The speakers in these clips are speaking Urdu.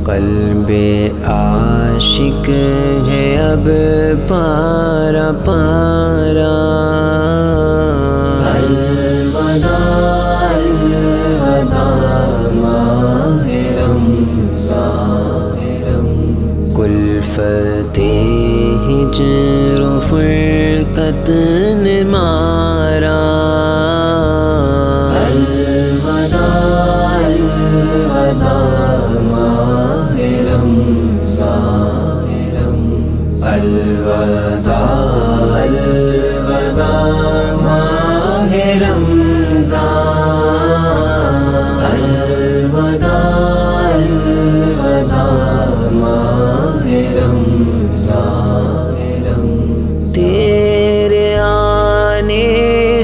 قلب عاشق ہے اب پارا پارا، الوداع الوداع ماہ رمضان، کلفت ہجر و فرقت نے مارا، الوداع الوداع ماہ رمضان، الوداع الوداع ماہ رمضان، الوداع الوداع ماہ رمضان، تیرے آنے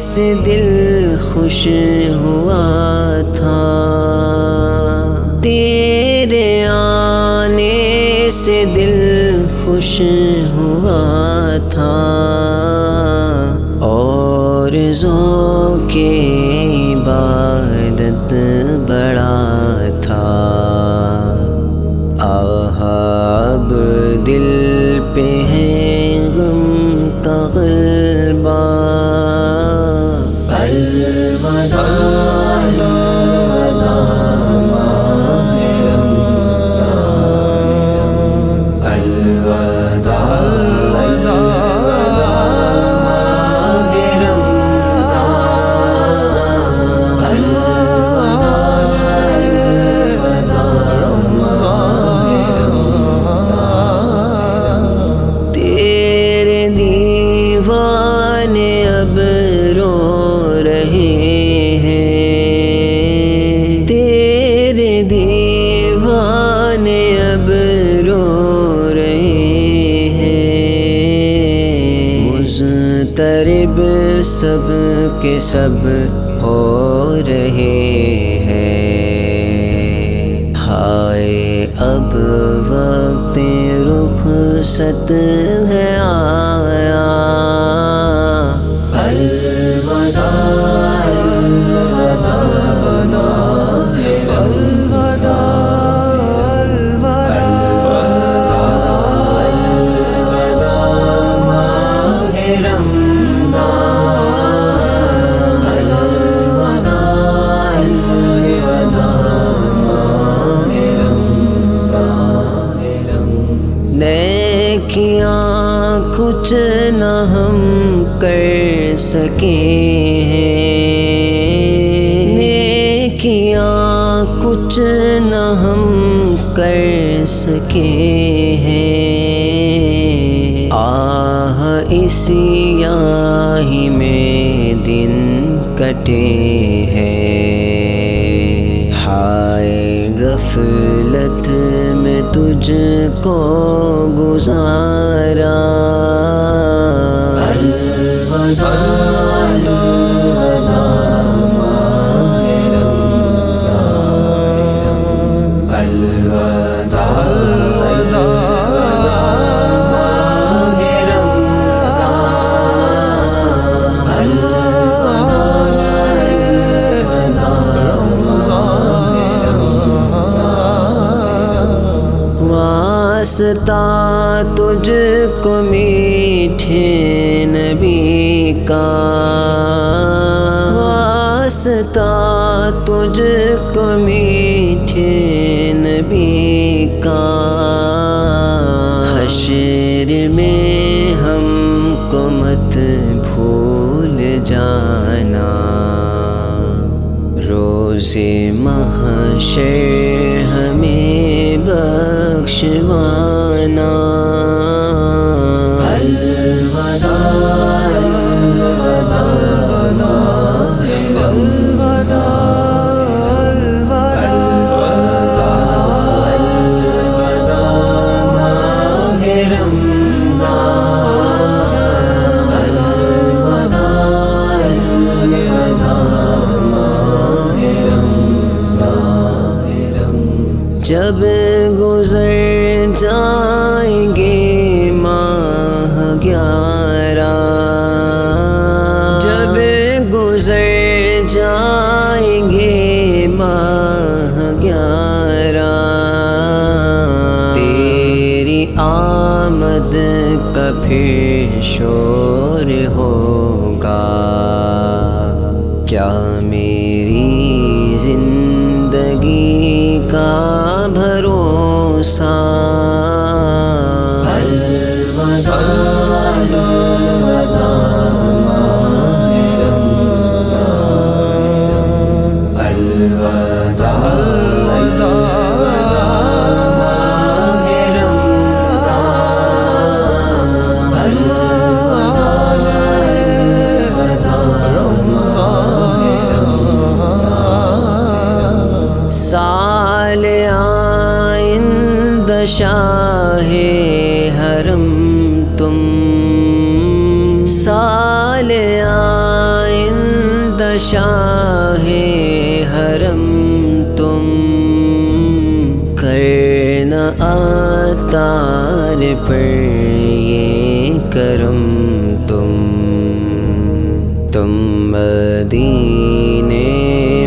سے دل خوش ہوا تھا، تیرے آنے سے دل خوش ہوا تھا، اور ذوق عبادت بڑا تھا، اب دل پہ ہے غم کا غلبہ، الوداع الوداع ماہ رمضان، الوداع الوداع ماہ رمضان، الوداع الوداع ماہ رمضان، تیرے دیوانے اب رو رہے ہیں، تیرے دیوانے اب رو رہے ہیں، مضطرب سب کے سب ہو رہے ہیں، ہائے اب وقت رخصت ہے آیا، الوداع الوداع ماہ رمضان، نیکیاں کچھ نہ ہم کر سکے ہیں، نیکیاں کچھ نہ ہم کر سکے ہیں، آہ اسی آہی میں دن کٹے ہیں، ہائے غفلت میں تجھ کو گزارا، الوداع الوداع ماہ رمضان، الوداع الوداع ماہ رمضان، الوداع الوداع، واسطہ تجھ کو میٹھے نبی کا، واسطہ تجھ کو میٹھے نبی کا، حشر میں ہم کو مت بھول جانا، روز محشر ہمیں بخشوانا، آمد کا پھر شور ہوگا، کیا میری زندگی کا بھروسہ؟ الوداع الوداع ماہ رمضان، الوداع سال آئندہ شاہ حرم تم، سال آئندہ شاہ حرم تم، کرنا آتار پر یہ کرم تم مدینے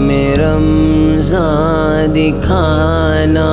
میں رمضان دکھانا،